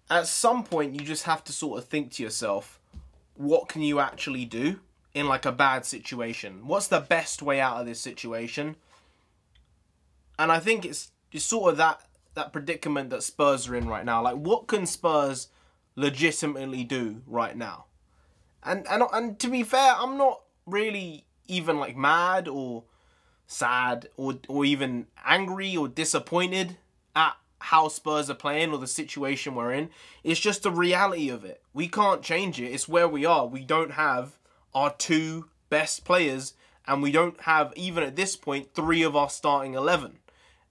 at some point you just have to sort of think to yourself, what can you actually do in like a bad situation? What's the best way out of this situation? And I think it's sort of that predicament that Spurs are in right now. Like, what can Spurs legitimately do right now? And to be fair, I'm not really even like mad or sad or even angry or disappointed at how Spurs are playing or the situation we're in. It's just the reality of it. We can't change it. It's where we are. We don't have our two best players, and we don't have, even at this point, 3 of our starting 11.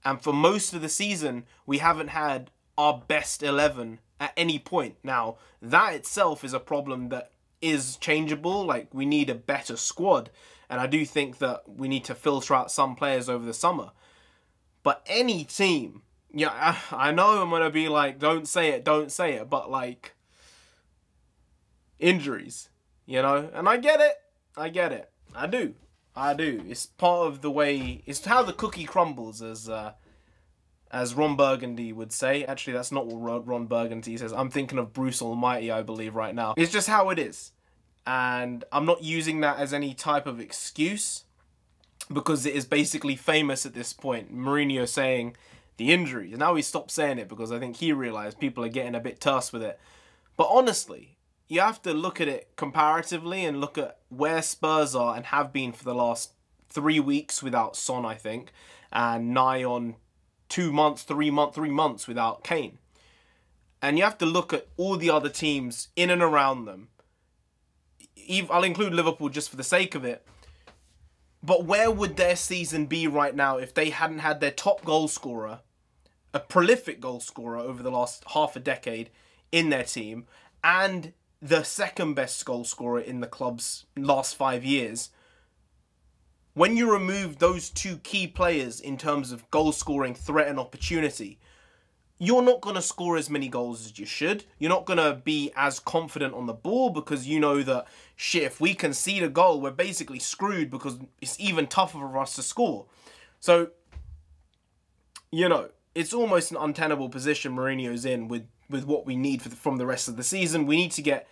And for most of the season, we haven't had our best 11 at any point. Now, that itself is a problem that is changeable. Like, we need a better squad. And I do think that we need to filter out some players over the summer. But any team, yeah, I know I'm going to be like, don't say it. But, like, injuries, you know? And I get it. I do. It's part of the way, it's how the cookie crumbles, as Ron Burgundy would say. Actually, that's not what Ron Burgundy says. I'm thinking of Bruce Almighty, I believe, right now. It's just how it is. And I'm not using that as any type of excuse, because it is basically famous at this point. Mourinho saying the injuries. Now he stopped saying it because I think he realised people are getting a bit terse with it. But honestly, you have to look at it comparatively and look at where Spurs are and have been for the last 3 weeks without Son, I think, and nigh on 2 months, 3 months without Kane. And you have to look at all the other teams in and around them. I'll include Liverpool just for the sake of it. But where would their season be right now if they hadn't had their top goal scorer, a prolific goal scorer over the last half a decade in their team, and the second best goal scorer in the club's last 5 years? When you remove those 2 key players in terms of goal scoring threat and opportunity, you're not going to score as many goals as you should. You're not going to be as confident on the ball because you know that, shit, if we concede a goal, we're basically screwed because it's even tougher for us to score. So, you know, it's almost an untenable position Mourinho's in with what we need from the rest of the season. We need to get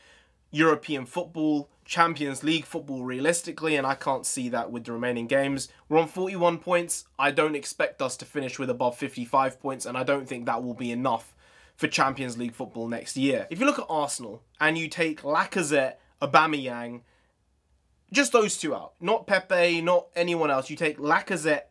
European football, Champions League football realistically, and I can't see that with the remaining games. We're on 41 points. I don't expect us to finish with above 55 points, and I don't think that will be enough for Champions League football next year. If you look at Arsenal and you take Lacazette, Aubameyang, just those 2 out, not Pepe, not anyone else, you take Lacazette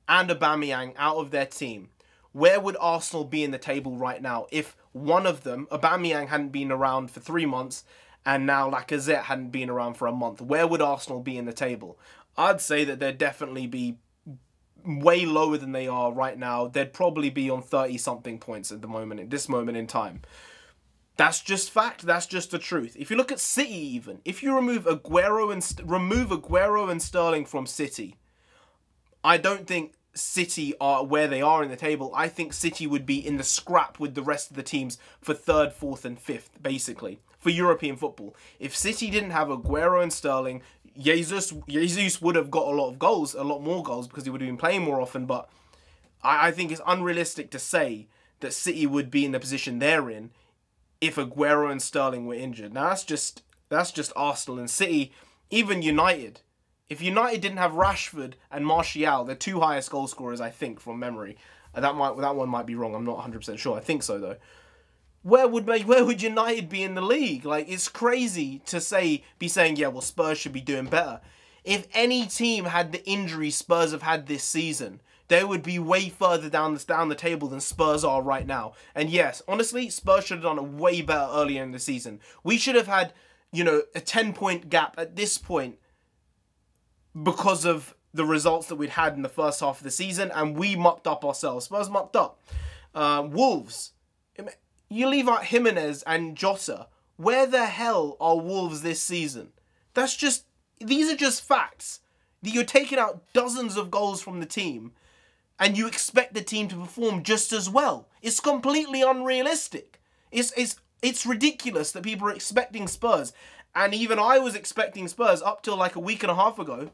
and Aubameyang out of their team, where would Arsenal be in the table right now if one of them, Aubameyang, hadn't been around for 3 months and now Lacazette hadn't been around for a month? Where would Arsenal be in the table? I'd say that they'd definitely be way lower than they are right now. They'd probably be on 30-something points at this moment in time. That's just fact. That's just the truth. If you look at City even, if you remove Aguero and Sterling from City, I don't think City are where they are in the table. I think City would be in the scrap with the rest of the teams for 3rd, 4th and 5th, basically, for European football. If City didn't have Aguero and Sterling, Jesus would have got a lot more goals, because he would have been playing more often, but I think it's unrealistic to say that City would be in the position they're in if Aguero and Sterling were injured. Now, that's just Arsenal and City. Even United. If United didn't have Rashford and Martial, they're 2 highest goal scorers, I think, from memory. That one might be wrong. I'm not 100% sure. I think so, though. Where would United be in the league? Like, it's crazy to be saying, yeah, well, Spurs should be doing better. If any team had the injuries Spurs have had this season, they would be way further down the table than Spurs are right now. And yes, honestly, Spurs should have done it way better earlier in the season. We should have had, you know, a 10-point gap at this point because of the results that we'd had in the first half of the season, and we mucked up ourselves. Spurs mucked up. Wolves. You leave out Jimenez and Jota. Where the hell are Wolves this season? These are just facts. You're taking out dozens of goals from the team, and you expect the team to perform just as well. It's completely unrealistic. It's ridiculous that people are expecting Spurs. And even I was expecting Spurs up till like a week and a half ago.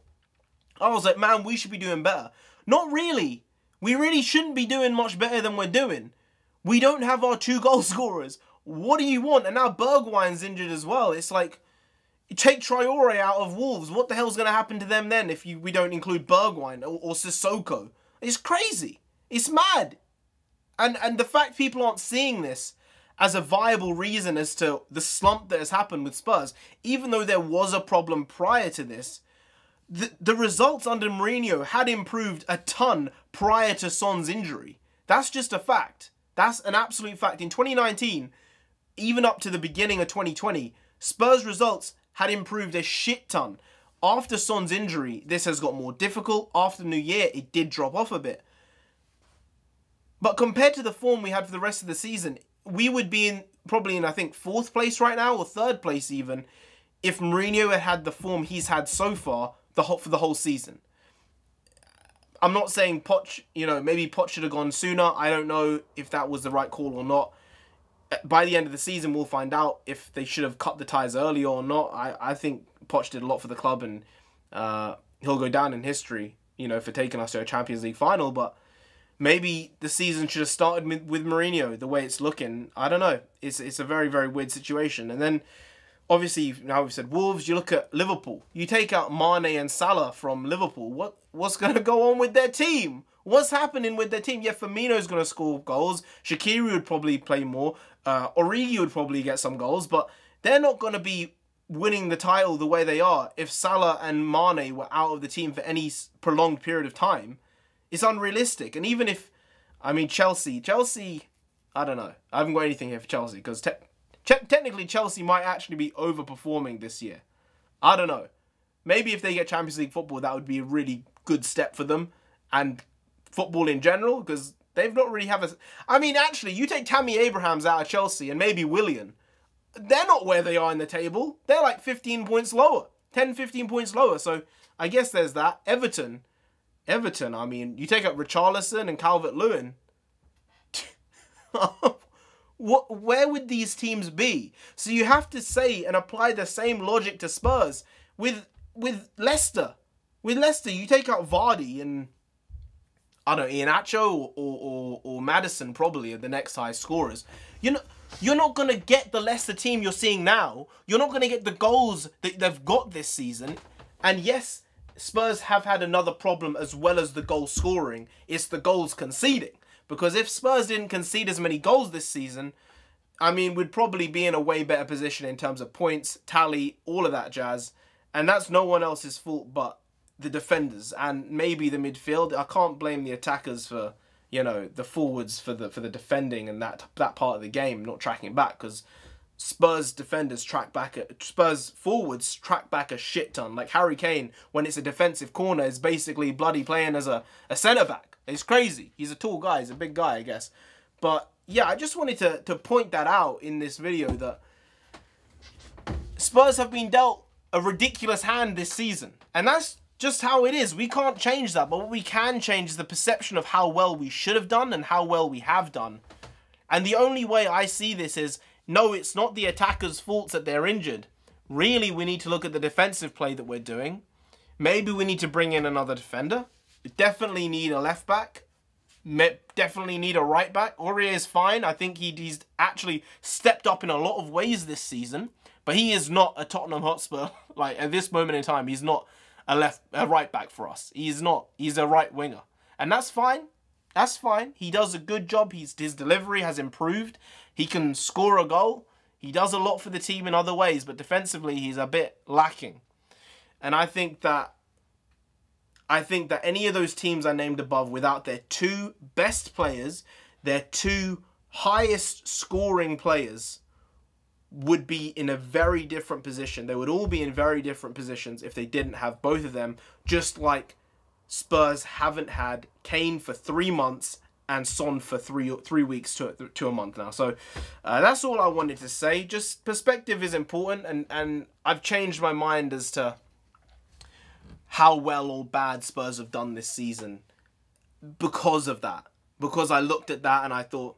I was like, man, we should be doing better. Not really. We really shouldn't be doing much better than we're doing. We don't have our 2 goal scorers. what do you want? And now Bergwijn's injured as well. It's like, you take Traore out of Wolves. What the hell's going to happen to them then if we don't include Bergwijn or Sissoko? It's crazy. It's mad. And the fact people aren't seeing this as a viable reason as to the slump that has happened with Spurs, even though there was a problem prior to this, the results under Mourinho had improved a ton prior to Son's injury. That's just a fact. That's an absolute fact. In 2019, even up to the beginning of 2020, Spurs' results had improved a shit ton. After Son's injury, this has got more difficult. After New Year, it did drop off a bit. But compared to the form we had for the rest of the season, we would be probably in, I think, 4th place right now, or 3rd place even, if Mourinho had had the form he's had so far for the whole season. I'm not saying Poch, maybe Poch should have gone sooner. I don't know if that was the right call or not. By the end of the season, we'll find out if they should have cut the ties earlier or not. I think Poch did a lot for the club, and he'll go down in history, for taking us to a Champions League final. But maybe the season should have started with Mourinho, the way it's looking. I don't know. It's a very, very weird situation. And then, obviously, now we've said Wolves, you look at Liverpool. You take out Mane and Salah from Liverpool. What's going to go on with their team? What's happening with their team? Yeah, Firmino's going to score goals. Shaqiri would probably play more. Origi would probably get some goals. But they're not going to be winning the title the way they are if Salah and Mane were out of the team for any prolonged period of time. It's unrealistic. And even if, Chelsea, I don't know. I haven't got anything here for Chelsea because technically Chelsea might actually be overperforming this year. I don't know. Maybe if they get Champions League football, that would be a really good step for them. And football in general, because they've not really have a... actually, you take Tammy Abrahams out of Chelsea and maybe Willian. They're not where they are in the table. They're like 15 points lower. 10, 15 points lower. So, I guess there's that. Everton, you take out Richarlison and Calvert-Lewin. Where would these teams be? So you have to say and apply the same logic to Spurs with Leicester. With Leicester, you take out Vardy and Iheanacho or Maddison probably are the next highest scorers. You're not going to get the Leicester team you're seeing now. You're not going to get the goals that they've got this season. And yes, Spurs have had another problem as well as the goal scoring. It's the goals conceding. Because if Spurs didn't concede as many goals this season, we'd probably be in a way better position in terms of points, tally, all of that jazz. And that's no one else's fault but the defenders and maybe the midfield. I can't blame the attackers for, the forwards for the defending and that part of the game, not tracking back, because Spurs forwards track back a shit ton. Like Harry Kane, when it's a defensive corner, is basically bloody playing as a centre-back. It's crazy. He's a tall guy. He's a big guy, I guess. But, yeah, I just wanted to point that out in this video that Spurs have been dealt a ridiculous hand this season. And that's just how it is. We can't change that. But what we can change is the perception of how well we should have done and how well we have done. And the only way I see this is, no, it's not the attackers' faults that they're injured. Really, we need to look at the defensive play that we're doing. Maybe we need to bring in another defender. We definitely need a left back. Definitely need a right back. Aurier is fine. I think he's actually stepped up in a lot of ways this season. But he is not a Tottenham Hotspur. Like, at this moment in time, he's not a right back for us. He's not. He's a right winger. And that's fine. That's fine. He does a good job. His delivery has improved. He can score a goal. He does a lot for the team in other ways. But defensively, he's a bit lacking. And I think that any of those teams I named above, without their 2 best players, their 2 highest scoring players, would be in a very different position. They would all be in very different positions if they didn't have both of them, just like Spurs haven't had Kane for 3 months and Son for three weeks to a month now. So that's all I wanted to say. Just perspective is important, and I've changed my mind as to how well or bad Spurs have done this season because of that. Because I looked at that and I thought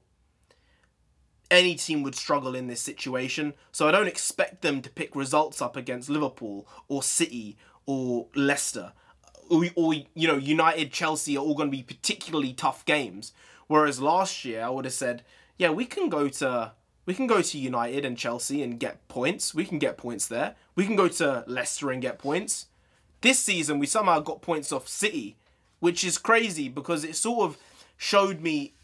any team would struggle in this situation. So I don't expect them to pick results up against Liverpool or City or Leicester. Or United, Chelsea are all going to be particularly tough games. Whereas last year I would have said, yeah, we can go to We can go to United and Chelsea and get points. We can get points there. We can go to Leicester and get points. This season, we somehow got points off City, which is crazy because it sort of showed me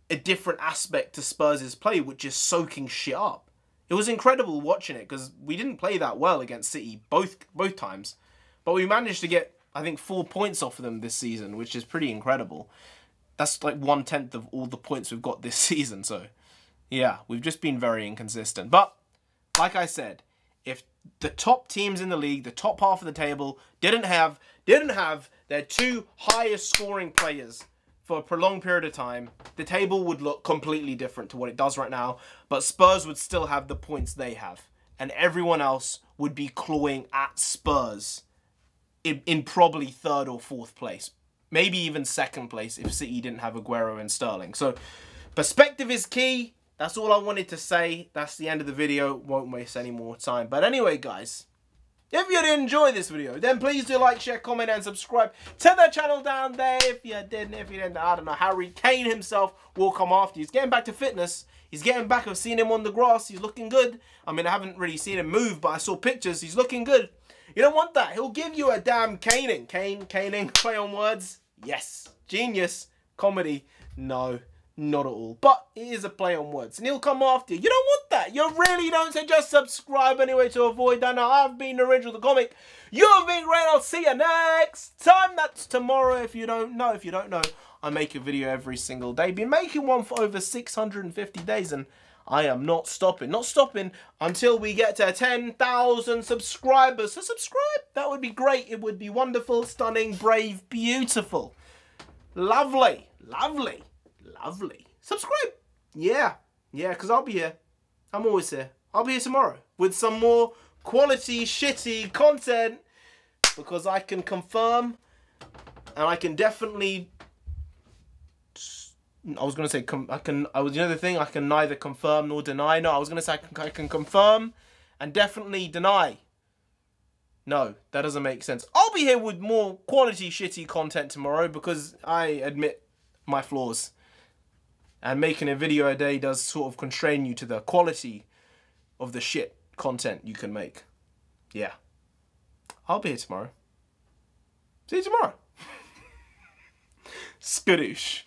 a different aspect to Spurs' play, which is soaking shit up. It was incredible watching it because we didn't play that well against City both times. But we managed to get, I think, 4 points off of them this season, which is pretty incredible. That's like 1/10 of all the points we've got this season. So, yeah, we've just been very inconsistent. But, like I said, if the top teams in the league, the top half of the table, didn't have their 2 highest scoring players for a prolonged period of time, the table would look completely different to what it does right now. But Spurs would still have the points they have. And everyone else would be clawing at Spurs in probably 3rd or 4th place. Maybe even 2nd place if City didn't have Aguero and Sterling. So, perspective is key. That's all I wanted to say. That's the end of the video. Won't waste any more time. But anyway, guys, if you did enjoy this video, then please do like, share, comment, and subscribe to the channel down there. If you didn't, I don't know, Harry Kane himself will come after you. He's getting back to fitness. He's getting back. I've seen him on the grass. He's looking good. I mean, I haven't really seen him move, but I saw pictures. He's looking good. You don't want that. He'll give you a damn caning. Caning, play on words. Yes. Genius. Comedy. No. Not at all. But it is a play on words. And he'll come after you. You don't want that. You really don't. So just subscribe anyway to avoid that. Now, I've been NarendraTheComic. You've been great. I'll see you next time. That's tomorrow if you don't know. If you don't know, I make a video every single day. Been making one for over 650 days. And I am not stopping. Not stopping until we get to 10,000 subscribers. So subscribe. That would be great. It would be wonderful, stunning, brave, beautiful. Lovely. Lovely. Lovely. Subscribe. Yeah, because I'll be here. I'm always here. I'll be here tomorrow with some more quality, shitty content because I can confirm and I can definitely... I was going to say, the other thing, I can neither confirm nor deny. No, I was going to say I can confirm and definitely deny. No, that doesn't make sense. I'll be here with more quality, shitty content tomorrow because I admit my flaws. And making a video a day does sort of constrain you to the quality of the shit content you can make. Yeah. I'll be here tomorrow. See you tomorrow. Skadoosh.